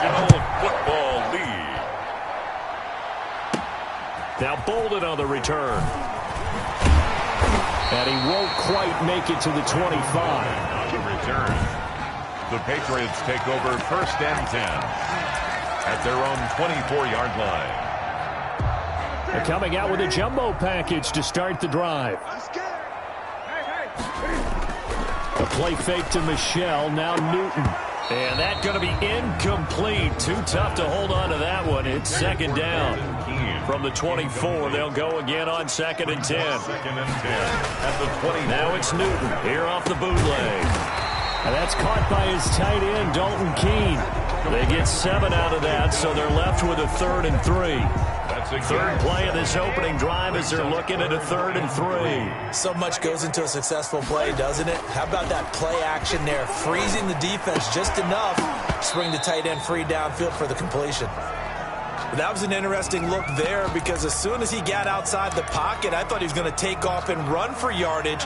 National Football League. Now Bolden on the return. And he won't quite make it to the 25. On the return, the Patriots take over 1st and 10 at their own 24-yard line. They're coming out with a jumbo package to start the drive. A play fake to Michelle, now Newton. And that's going to be incomplete. Too tough to hold on to that one. It's 2nd down. From the 24, they'll go again on 2nd and 10. 2nd and 10 at the 20. Now it's Newton here off the bootleg. And that's caught by his tight end, Dalton Keene. They get 7 out of that, so they're left with a 3rd and 3. Third play of this opening drive as they're looking at a 3rd and 3. So much goes into a successful play, doesn't it? How about that play action there? Freezing the defense just enough to bring the tight end free downfield for the completion. That was an interesting look there because as soon as he got outside the pocket, I thought he was going to take off and run for yardage.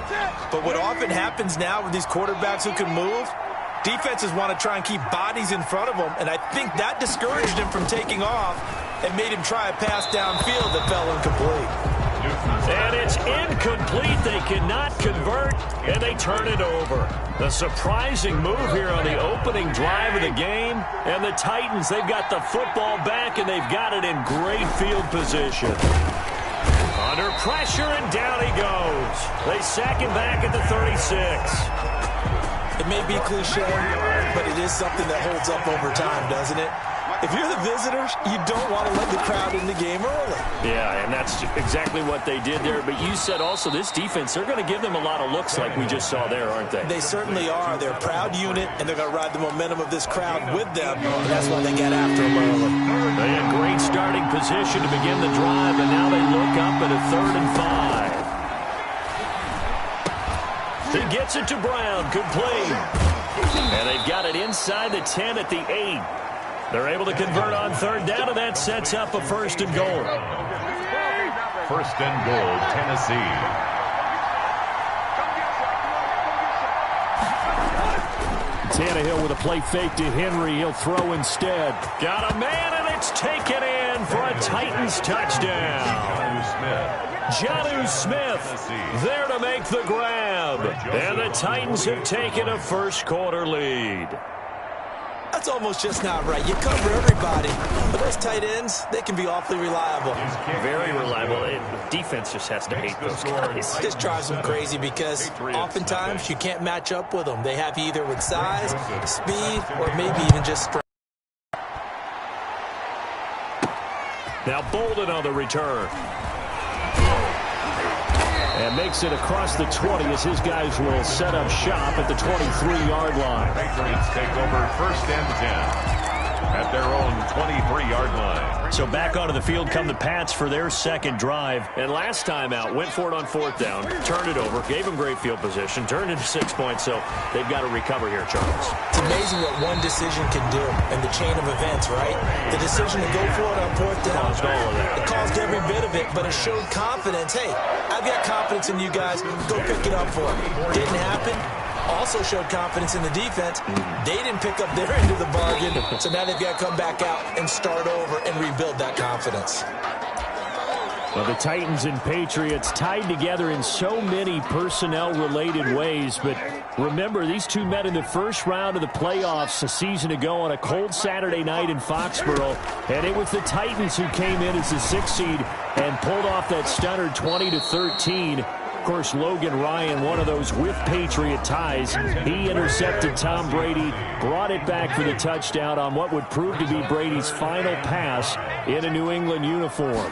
But what often happens now with these quarterbacks who can move, defenses want to try and keep bodies in front of them, and I think that discouraged him from taking off and made him try a pass downfield that fell incomplete. And it's incomplete. They cannot convert, and they turn it over. A surprising move here on the opening drive of the game. And the Titans, they've got the football back, and they've got it in great field position. Under pressure, and down he goes. They sack him back at the 36. It may be cliche, but it is something that holds up over time, doesn't it? If you're the visitors, you don't want to let the crowd in the game early. Yeah, and that's exactly what they did there. But you said also this defense, they're going to give them a lot of looks like we just saw there, aren't they? They certainly are. They're a proud unit, and they're going to ride the momentum of this crowd with them. And that's why they got after them early. They had great starting position to begin the drive, and now they look up at a 3rd and 5. He gets it to Brown, complete. And they've got it inside the 10 at the 8. They're able to convert on 3rd down, and that sets up a 1st and goal. 1st and goal, Tennessee. Tannehill with a play fake to Henry. He'll throw instead. Got a man, and it's taken in for a Titans touchdown. Jonnu Smith there to make the grab. And the Titans have taken a first-quarter lead. That's almost just not right. You cover everybody. But those tight ends, they can be awfully reliable. Very reliable. Defense just has to hate those guys. It just drives them crazy because oftentimes you can't match up with them. They have you either with size, speed, or maybe even just strength. Now Bolden on the return. And makes it across the 20 as his guys will set up shop at the 23-yard line. Patriots take over 1st and 10 at their own 23-yard line. So back onto the field come the Pats for their 2nd drive. And last time out, went for it on 4th down, turned it over, gave them great field position, turned into 6 points. So they've got to recover here, Charles. It's amazing what one decision can do in the chain of events, right? The decision to go for it on 4th down. Caused all of that. It caused every bit of it, but it showed confidence. Hey, I've got confidence in you guys. Go pick it up for me. Didn't happen. Also showed confidence in the defense. They didn't pick up their end of the bargain, so now they've got to come back out and start over and rebuild that confidence. Well, the Titans and Patriots tied together in so many personnel-related ways, but remember, these two met in the first round of the playoffs a season ago on a cold Saturday night in Foxborough, and it was the Titans who came in as the 6th seed and pulled off that stunner 20-13. Of course, Logan Ryan, one of those with Patriot ties. He intercepted Tom Brady, brought it back for the touchdown on what would prove to be Brady's final pass in a New England uniform.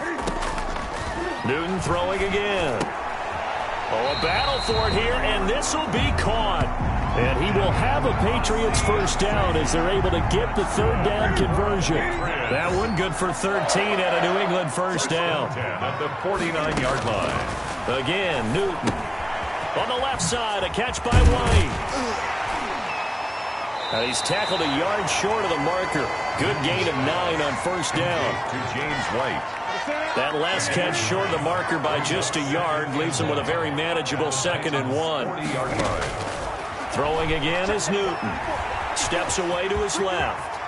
Newton throwing again. Oh, a battle for it here, and this will be caught. And he will have a Patriots first down as they're able to get the 3rd down conversion. That one good for 13 at a New England first down. At the 49-yard line. Again, Newton. On the left side, a catch by White. And he's tackled a yard short of the marker. Good gain of 9 on first down. To James White. That last catch short of the marker by just a yard leaves him with a very manageable 2nd and 1. 40-yard line. Throwing again is Newton. Steps away to his left.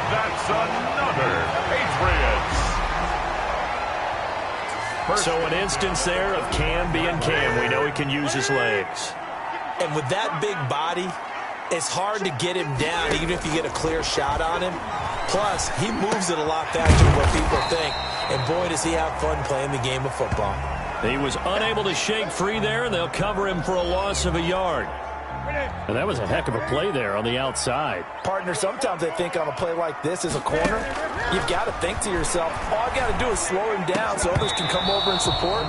That's another Patriots. So an instance there of Cam being Cam. We know he can use his legs. And with that big body, it's hard to get him down, even if you get a clear shot on him. Plus, he moves it a lot faster than what people think. And boy, does he have fun playing the game of football. He was unable to shake free there, and they'll cover him for a loss of a yard. And that was a heck of a play there on the outside. Partner, sometimes I think on a play like this as a corner, you've got to think to yourself, all I got to do is slow him down so others can come over and support.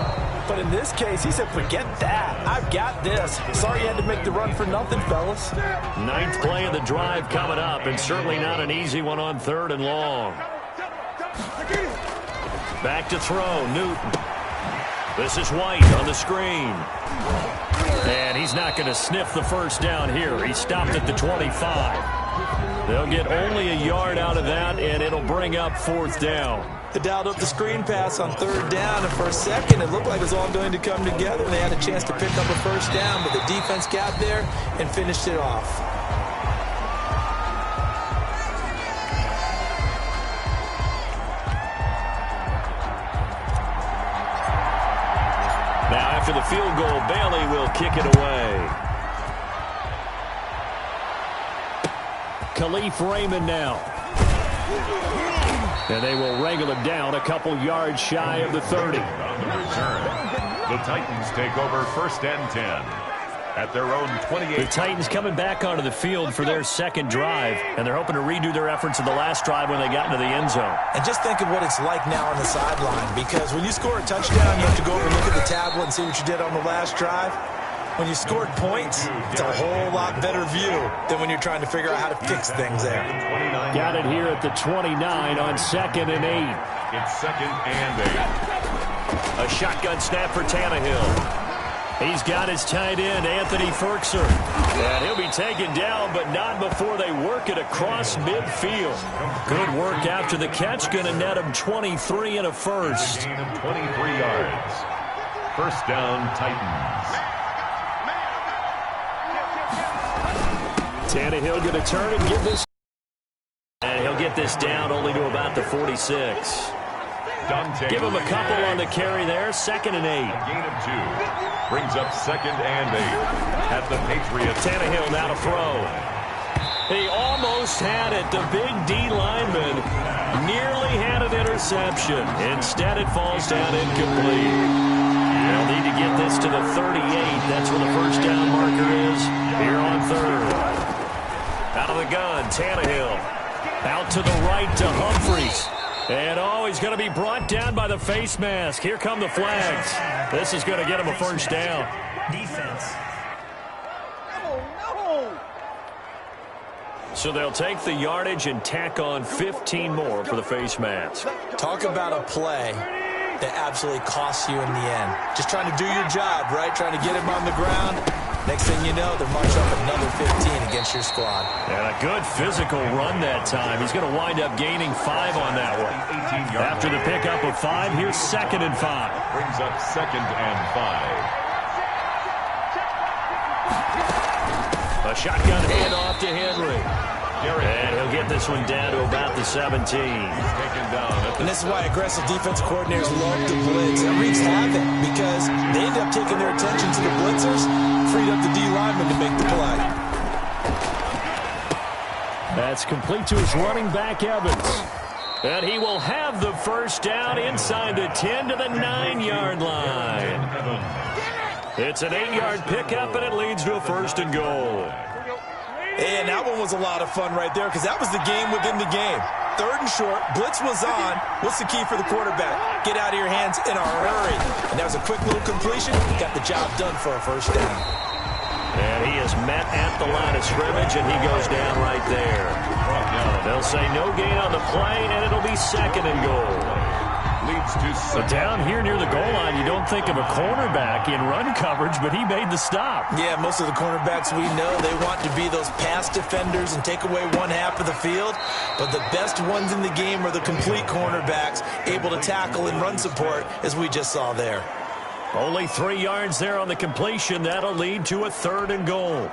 But in this case, he said, forget that. I've got this. Sorry you had to make the run for nothing, fellas. Ninth play of the drive coming up, and certainly not an easy one on 3rd and long. Back to throw, Newton. This is White on the screen. And he's not going to sniff the first down here. He stopped at the 25. They'll get only a yard out of that, and it'll bring up 4th down. They dialed up the screen pass on 3rd down, and for a second it looked like it was all going to come together. They had a chance to pick up a first down, but the defense got there and finished it off. Now after the field goal, Bailey will kick it away. Khalif Raymond now. And they will wrangle it down a couple yards shy of the 30. On the return, the Titans take over 1st and 10 at their own 28. The Titans coming back onto the field for their second drive, and they're hoping to redo their efforts in the last drive when they got into the end zone. And just think of what it's like now on the sideline, because when you score a touchdown, you have to go over and look at the tablet and see what you did on the last drive. When you scored points, it's a whole lot better view than when you're trying to figure out how to fix things there. Got it here at the 29 on 2nd and 8. It's 2nd and 8. A shotgun snap for Tannehill. He's got his tight end, Anthony Ferkser. And he'll be taken down, but not before they work it across midfield. Good work after the catch. Going to net him 23 and a first. Gain of 23 yards. 1st down, Titans. Tannehill going to turn and give this. And he'll get this down only to about the 46. Give him a couple on the carry there. 2nd and 8. A gain of 2. Brings up 2nd and 8 at the Patriots. Tannehill now to throw. He almost had it. The big D lineman nearly had an interception. Instead, it falls down incomplete. They'll need to get this to the 38. That's where the first down marker is here on 3rd. Out of the gun, Tannehill. Out to the right to Humphries. And, he's going to be brought down by the face mask. Here come the flags. This is going to get him a first down. Defense. So they'll take the yardage and tack on 15 more for the face mask. Talk about a play that absolutely costs you in the end. Just trying to do your job, right? Trying to get him on the ground. Next thing you know, they're marching up another 15 against your squad. And a good physical run that time. He's going to wind up gaining 5 on that one. After the pickup of 5, here's 2nd and 5. Brings up 2nd and 5. A shotgun handoff to Henry. And he'll get this one down to about the 17. Taken down. And this is why aggressive defense coordinators love to blitz. It wreaks havoc because they end up taking their attention to the blitzers, freed up the D lineman to make the play. That's complete to his running back, Evans. And he will have the first down inside the 10 to the 9-yard line. It's an 8-yard pickup, and it leads to a 1st and goal. And that one was a lot of fun right there because that was the game within the game. 3rd and short, blitz was on. What's the key for the quarterback? Get out of your hands in a hurry. And that was a quick little completion. Got the job done for a first down. And he is met at the line of scrimmage, and he goes down right there. They'll say no gain on the play, and it'll be 2nd and goal. Leads to So down here near the goal line, you don't think of a cornerback in run coverage, but he made the stop. Yeah, most of the cornerbacks we know, they want to be those pass defenders and take away one half of the field. But the best ones in the game are the complete cornerbacks, able to tackle and run support, as we just saw there. Only 3 yards there on the completion. That'll lead to a 3rd and goal.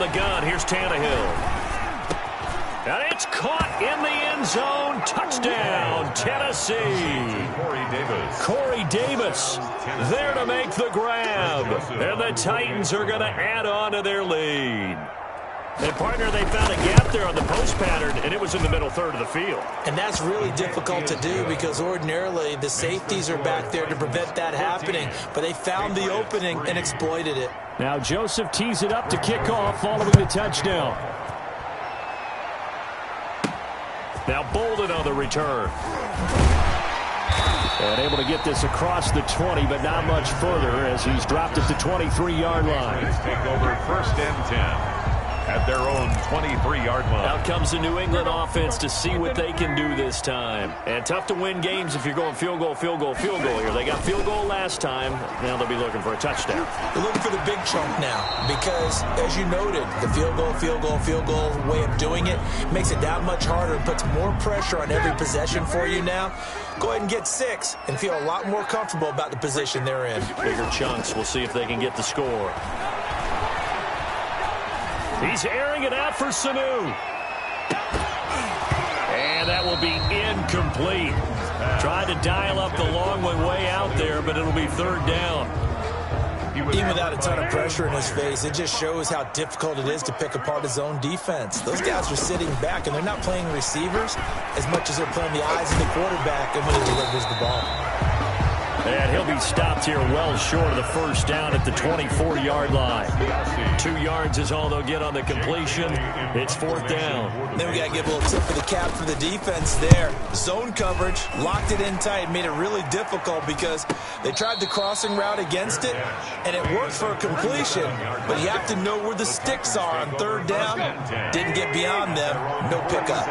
the gun. Here's Tannehill. And it's caught in the end zone. Touchdown, Tennessee. Corey Davis there to make the grab. And the Titans are going to add on to their lead. And, partner, they found a gap there on the post pattern, and it was in the middle third of the field. And that's really difficult to do because ordinarily the safeties are back there to prevent that happening. But they found the opening and exploited it. Now Joseph tees it up to kick off following the touchdown. Now Bolden on the return. And able to get this across the 20, but not much further as he's dropped at the 23-yard line. Take over 1st and 10. At their own 23-yard line. Out comes the New England offense to see what they can do this time. And tough to win games if you're going field goal, field goal, field goal here. They got field goal last time. Now they'll be looking for a touchdown. They're looking for the big chunk now because, as you noted, the field goal, field goal, field goal way of doing it makes it that much harder and puts more pressure on every possession for you now. Go ahead and get 6 and feel a lot more comfortable about the position they're in. Bigger chunks. We'll see if they can get the score. He's airing it out for Sanu. And that will be incomplete. Tried to dial up the long one way out there, but it'll be 3rd down. Even without a ton of pressure in his face, it just shows how difficult it is to pick apart his own defense. Those guys are sitting back, and they're not playing receivers as much as they're playing the eyes of the quarterback and when he delivers the ball. And he'll be stopped here well short of the 1st down at the 24-yard line. 2 yards is all they'll get on the completion. It's 4th down. Then we got to give a little tip for the cap for the defense there. Zone coverage, locked it in tight, made it really difficult because they tried the crossing route against it, and it worked for a completion. But you have to know where the sticks are on 3rd down. Didn't get beyond them. No pickup.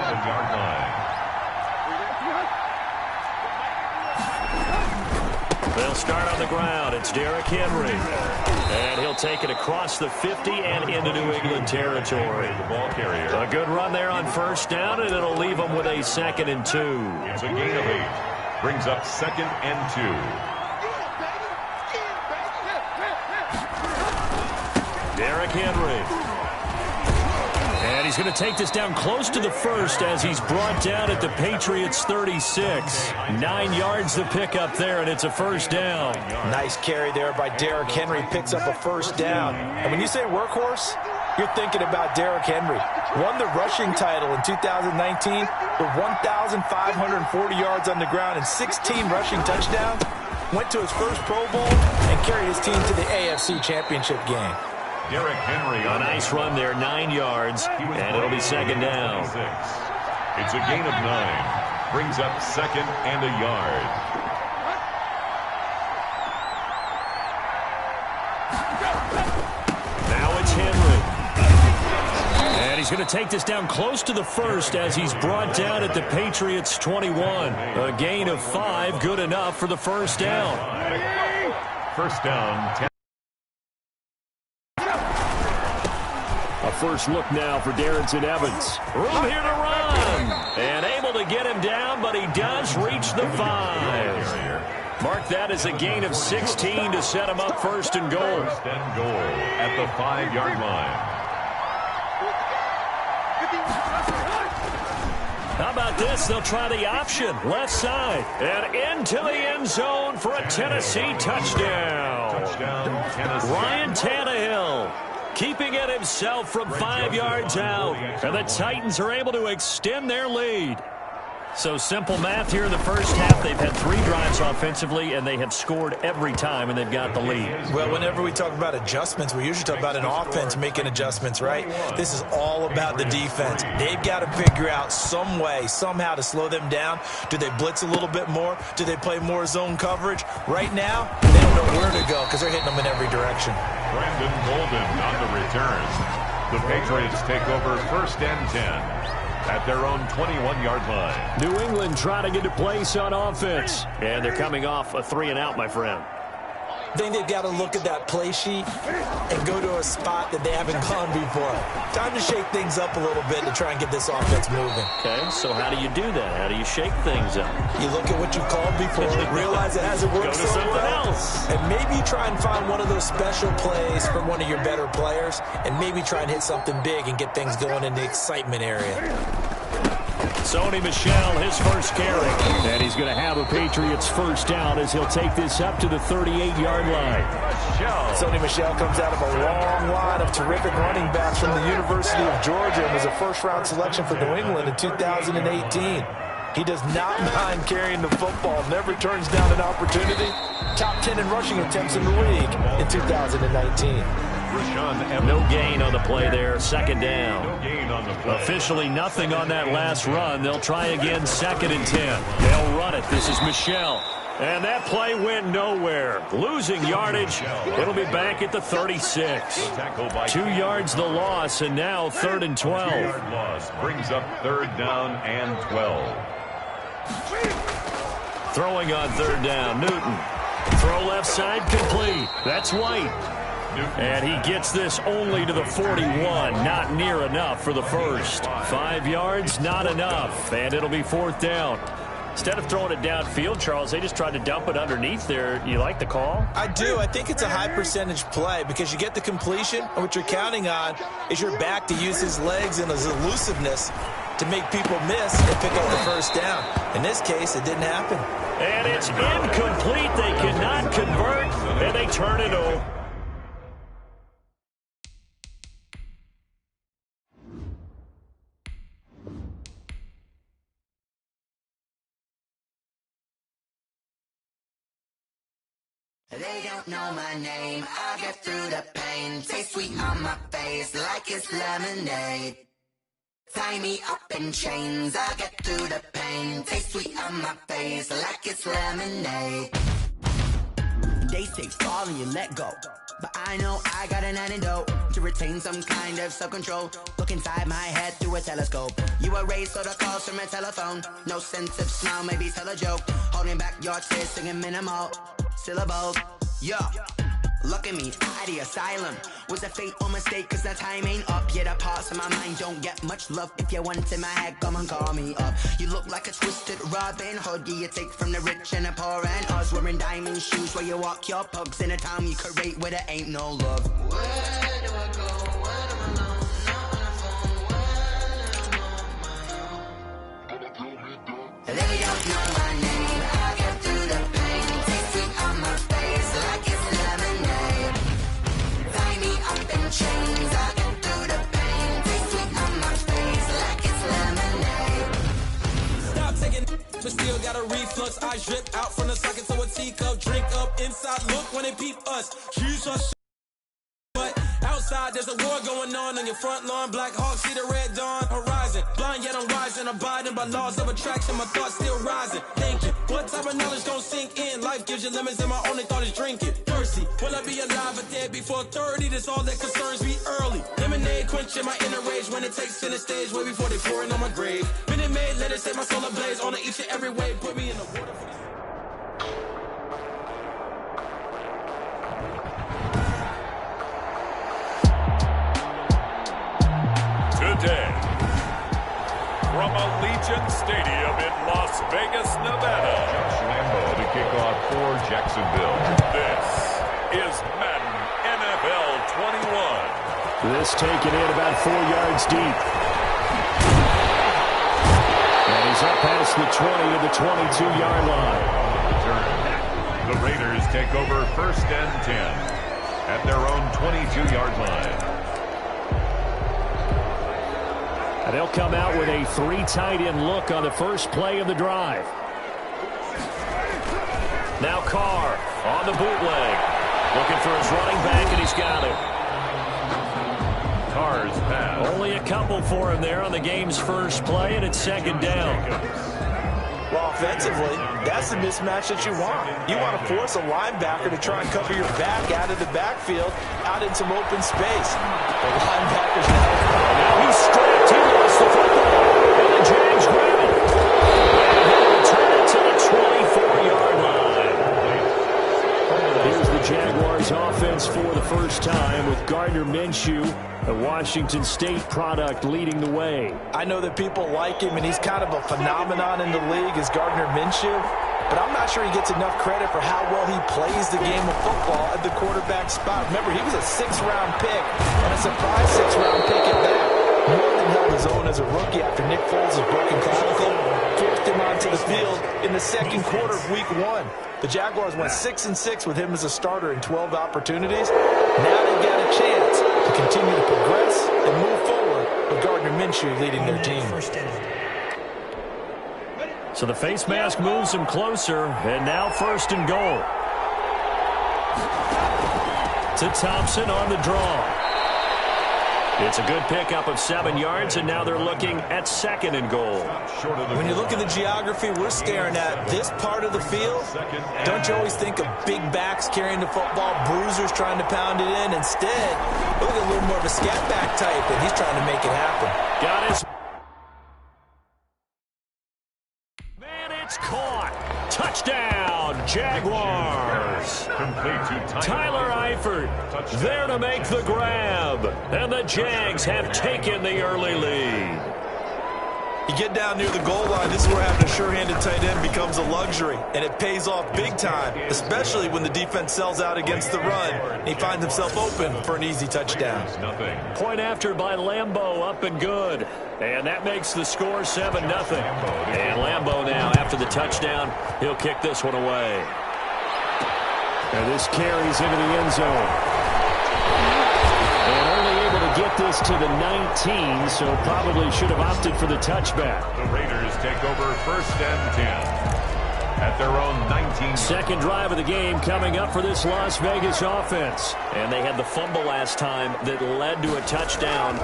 They'll start on the ground. It's Derrick Henry. And he'll take it across the 50 and into New England territory. The ball carrier. A good run there on 1st down, and it'll leave them with a 2nd and 2. It's a gain of 8. Brings up 2nd and 2. Derrick Henry. And he's going to take this down close to the 1st as he's brought down at the Patriots 36. 9 yards to pick up there, and it's a 1st down. Nice carry there by Derrick Henry. Picks up a 1st down. And when you say workhorse, you're thinking about Derrick Henry. Won the rushing title in 2019 with 1,540 yards on the ground and 16 rushing touchdowns. Went to his first Pro Bowl and carried his team to the AFC Championship game. Derrick Henry. A nice run there, 9 yards, and it'll be 2nd down. It's a gain of 9. Brings up 2nd and a yard. Now it's Henry. And he's going to take this down close to the 1st as he's brought down at the Patriots 21. A gain of 5, good enough for the 1st down. 1st down, 10. A first look now for Darrington Evans. Room here to run. And able to get him down, but he does reach the 5. Mark that as a gain of 16 to set him up 1st and goal. 1st and goal at the 5-yard line. How about this? They'll try the option. Left side. And into the end zone for a Tennessee touchdown. Touchdown, Tennessee. Ryan Tannehill keeping it himself from 5 yards out. And the Titans are able to extend their lead. So simple math here in the 1st half. They've had 3 drives offensively, and they have scored every time, and they've got the lead. Well, whenever we talk about adjustments, we usually talk about an offense making adjustments, right? This is all about the defense. They've got to figure out some way, somehow to slow them down. Do they blitz a little bit more? Do they play more zone coverage? Right now, they don't know where to go because they're hitting them in every direction. Brandon Bolden on the return. The Patriots take over 1st and 10. At their own 21-yard line. New England trying to get to place on offense. And they're coming off a 3-and-out, my friend. I think they've got to look at that play sheet and go to a spot that they haven't gone before. Time to shake things up a little bit to try and get this offense moving. Okay, so how do you do that? How do you shake things up? You look at what you've called before, realize it hasn't worked Go to so something well, else. and maybe try and find one of those special plays from one of your better players, and maybe try and hit something big and get things going in the excitement area. Sony Michel, his first carry. And he's going to have a Patriots first down as he'll take this up to the 38-yard line. Sony Michel comes out of a long line of terrific running backs from the University of Georgia and was a first-round selection for New England in 2018. He does not mind carrying the football, never turns down an opportunity. Top 10 in rushing attempts in the league in 2019. No gain on the play there, second down. No gain on the play. Officially nothing on that last run. They'll try again, second and 10. They'll run it. This is Michel. And that play went nowhere. Losing yardage. It'll be back at the 36. 2 yards the loss, and now third and 12. 2-yard loss brings up third down and 12. Throwing on third down, Newton. Throw left side, complete. That's White. And he gets this only to the 41. Not near enough for the first. 5 yards, not enough. And it'll be fourth down. Instead of throwing it downfield, Charles, they just tried to dump it underneath there. You like the call? I do. I think it's a high percentage play because you get the completion, and what you're counting on is your back to use his legs and his elusiveness to make people miss and pick up the first down. In this case, it didn't happen. And it's incomplete. They cannot convert, and they turn it over. They don't know my name, I get through the pain. Taste sweet on my face like it's lemonade. Tie me up in chains, I get through the pain. Taste sweet on my face like it's lemonade. They say fall and you let go, but I know I got an antidote to retain some kind of self-control. Look inside my head through a telescope. You erase all the calls from a telephone. No sense of smile, maybe tell a joke. Holding back your tears, singing minimal syllables. Yo, look at me, out of the asylum. Was a fate or mistake, cause the time ain't up. Yet the parts of my mind don't get much love. If you want in my head, come and call me up. You look like a twisted Robin Hood. You take from the rich and the poor and us. Wearing diamond shoes where you walk your pugs in a town you create where there ain't no love. Where do I go? When I'm alone? Not on the phone. When I'm on my own. They don't know my name. I get through the pain. Taste sweet on my face like it's lemonade. Tie me up in chains. I get through the pain. Taste sweet on my face like it's lemonade. Stop taking, but still got a reflux. I drip out from the socket to a teacup. Drink up inside. Look when they peep us. Choose us. But outside there's a war going on your front lawn. Black Hawk see the red dawn horizon. Blind yet I'm rising, abiding by laws of attraction. My thoughts still rising, thinking what type of knowledge gon' sink in? Life gives you lemons and my only thought is drinking. Thirsty, will I be alive or dead before 30? That's all that concerns me early. Lemonade quenching my inner rage when it takes center stage way before they pouring on my grave. Minute Maid, let it set my soul ablaze on each and every way. Put me in the water for this. Today, from Allegiant Stadium in Las Vegas, Nevada, Josh Lambo to kick off for Jacksonville. This is Madden NFL 21. This taken in about 4 yards deep. And he's up past the 20 to the 22-yard line. The Raiders take over first and 10 at their own 22-yard line. And they'll come out with a 3 tight end look on the first play of the drive. Now Carr on the bootleg. Looking for his running back, and he's got it. Carr's pass. Only a couple for him there on the game's first play, and it's second down. Well, offensively, that's the mismatch that you want. You want to force a linebacker to try and cover your back out of the backfield, out in some open space. The linebacker's Now he's strapped. He lost the football, and the Jags grab it. And he'll return it to the 24-yard line. Here's the Jaguars offense for the first time with Gardner Minshew, a Washington State product, leading the way. I know that people like him, and he's kind of a phenomenon in the league as Gardner Minshew, but I'm not sure he gets enough credit for how well he plays the game of football at the quarterback spot. Remember, he was a 6th-round pick, and a surprise 6th-round pick at that. More than held his own as a rookie after Nick Foles' broken clavicle forced him onto the field in the second quarter of Week 1. The Jaguars went 6-6 with him as a starter in 12 opportunities. Now they've got a chance to continue to progress and move forward with Gardner Minshew leading their team. So the face mask moves him closer, and now 1st and goal. To Thompson on the draw. It's a good pickup of 7 yards, and now they're looking at 2nd and goal. When you look at the geography we're staring at, this part of the field, don't you always think of big backs carrying the football, bruisers trying to pound it in? Instead, look at a little more of a scat back type, and he's trying to make it happen. Got his... Man, it's caught. Touchdown, Jaguars. Tyler Eifert there to make the grab. And the Jags have taken the early lead. You get down near the goal line, this is where having a sure-handed tight end becomes a luxury, and it pays off big time, especially when the defense sells out against the run, and he finds himself open for an easy touchdown. Point after by Lambeau, up and good. And that makes the score 7-0. And Lambeau now, after the touchdown, he'll kick this one away. And this carries into the end zone. And only able to get this to the 19, so probably should have opted for the touchback. The Raiders take over 1st and 10 at their own 19. Second drive of the game coming up for this Las Vegas offense. And they had the fumble last time that led to a touchdown.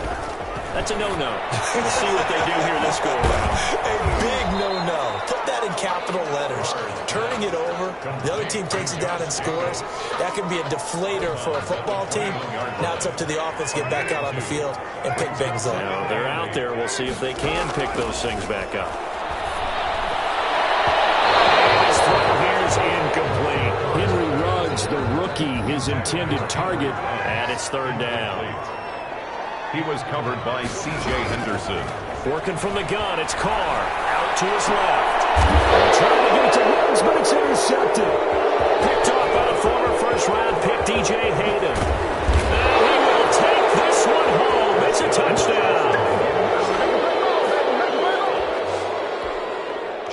That's a no-no. Let's see what they do here this go around. A big no-no. Put that in capital letters. Turning it over, the other team takes it down and scores. That can be a deflator for a football team. Now it's up to the offense to get back out on the field and pick things up. Now they're out there. We'll see if they can pick those things back up. This throw here is incomplete. Henry Ruggs, the rookie, his intended target, and it's 3rd down. He was covered by C.J. Henderson. Working from the gun, it's Carr. Out to his left. Trying to get it to Ruggs, but it's intercepted. Picked off by the former first-round pick, D.J. Hayden. Now he will take this one home. It's a touchdown.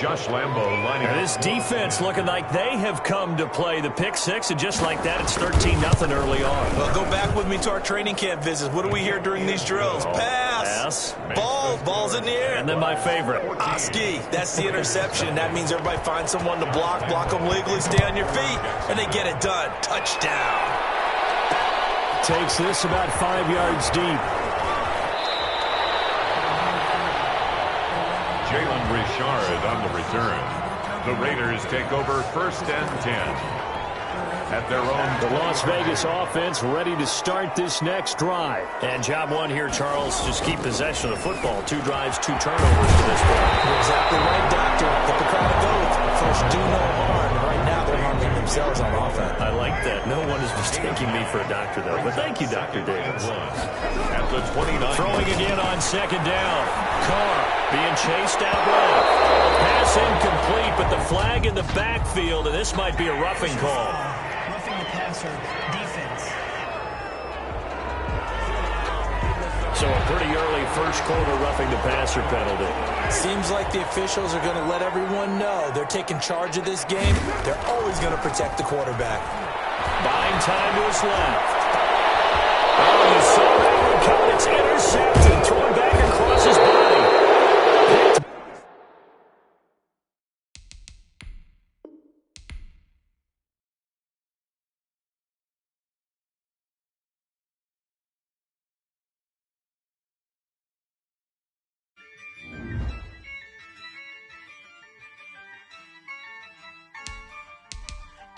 Josh Lambeau lining up. This defense looking like they have come to play. The pick 6, and just like that, it's 13-0 early on. Well, go back with me to our training camp visits. What do we hear during these drills? Pass. Ball's in the air. And then my favorite. Ski. That's the interception. That means everybody finds someone to block them legally, stay on your feet, and they get it done. Touchdown. Takes this about 5 yards deep. Jalen Richard on the return. The Raiders take over 1st and 10 at their own. The Las Vegas offense ready to start this next drive. And job one here, Charles, just keep possession of the football. 2 drives, 2 turnovers to this point. You're exactly right, Doctor. Let the crowd go. First, do no harm. Right now, they're harming themselves on offense. I like that. No one is mistaking me for a doctor, though. But thank you, Dr. Davis. At the 29. Throwing again on 2nd down. Carr being chased out left. Pass incomplete, but the flag in the backfield, and this might be a roughing call. Roughing the passer defense. So a pretty early first quarter roughing the passer penalty. Seems like the officials are going to let everyone know they're taking charge of this game. They're always going to protect the quarterback. Buying time to his left. Oh, you saw that one coming. It's intercepted. Thrown back across his body.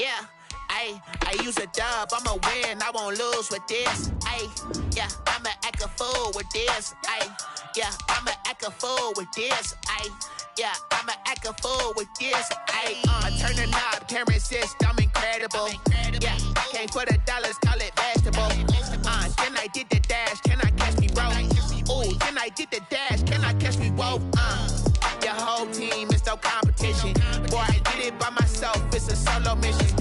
Yeah, I use a dub, I'ma win, I won't lose with this. Yeah, I'ma act a fool with this. Yeah, I'ma act a fool with this. Yeah, I'ma act a fool with this. I turn the knob, camera assist, I'm incredible. Yeah, came for the dollars, call it vegetable. Then I did the dash, can I catch me, bro? Ooh, then I did the dash, can I catch me, whoa? Your whole team is no competition. Boy, I did it by myself, it's a solo mission.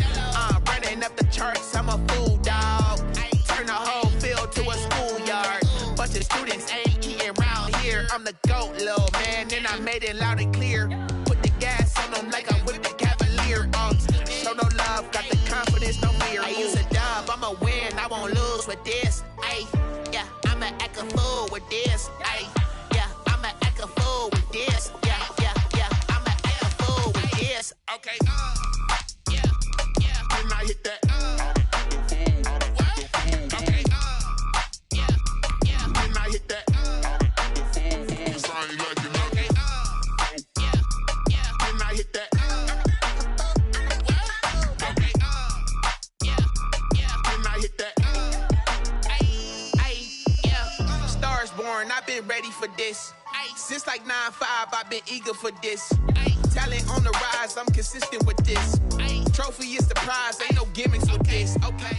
Running up the charts, I'm a fool, dog. Turn the whole field to a schoolyard. Bunch of students ain't eating round here. I'm the GOAT, little man, and I made it loud and clear. Put the gas on them like I'm with the Cavalier. Show no love, got the confidence, no fear. I use a dub, I'ma win, I won't lose with this. Yeah, I'ma act a fool with this. Yeah, I'ma act a fool with this. Yeah, I'ma act a fool with this. Okay, yeah, when I hit that. I've been ready for this. Since like 9-5, I've been eager for this. Talent on the rise, I'm consistent with this. Trophy is the prize, ain't no gimmicks with this. Okay.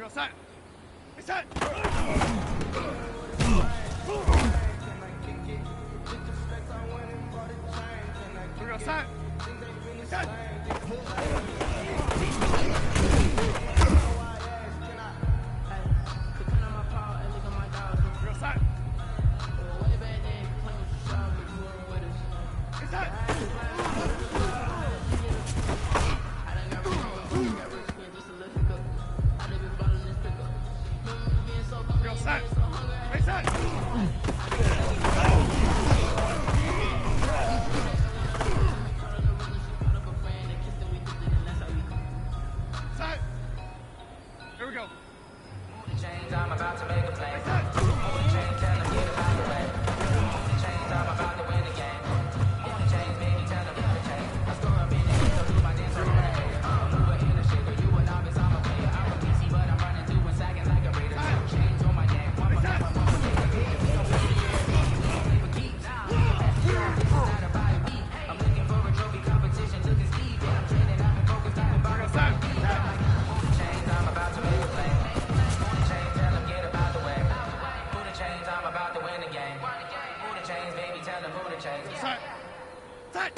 Real set. Hey, set. Real set. Set. Real set. Hey, set. Real set. Hey, set. Set. Here we go. I'm about to make a play. Move the chain, tell them get out the way. Move the chains, I'm about to win the game. Move the chains, baby, tell them get the chain. I score up in the game, so do my dance on the head. Mover in the shaker, you a novice, I'm a player. I'm a PC, but I'm running through and sagging like a raider. Two chains on my neck, one for one for later. We don't play the air, we don't play for keeps. This is not a bye week. I'm looking for a trophy competition, took a speed. Yeah, I'm training, I've been focused, I've been borrowed from the beat. Move the chains, I'm about to make a play. I'm about to win the game. Move the chains, baby, tell them move the chains. Set. Set.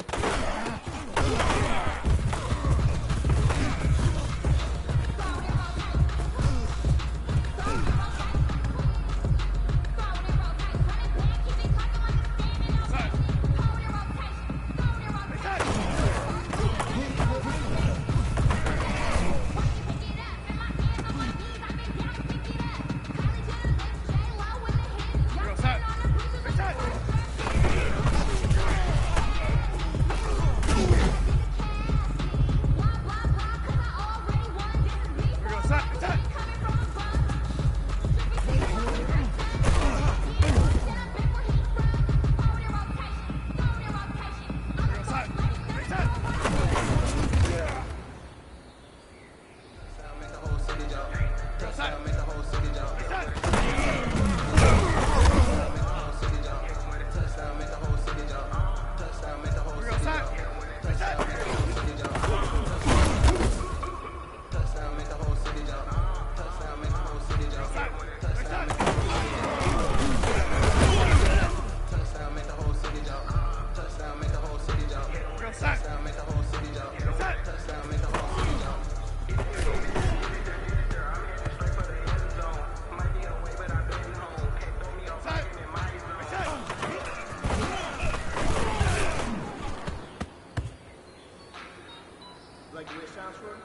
Like the way it sounds for it?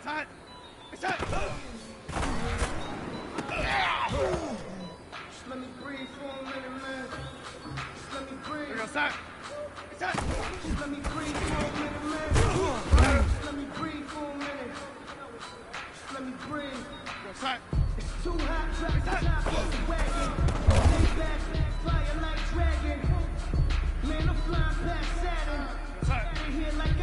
Set. Set. Just let me breathe for a minute, man. Just let me breathe. Real set. Set. Just let me breathe for a minute, man. Just let me breathe for a minute. Just let me breathe. Real set. It's too hot, drop the top off the wagon. Lay back, fire like dragon. Man, I'm flying past Saturn. Out of here like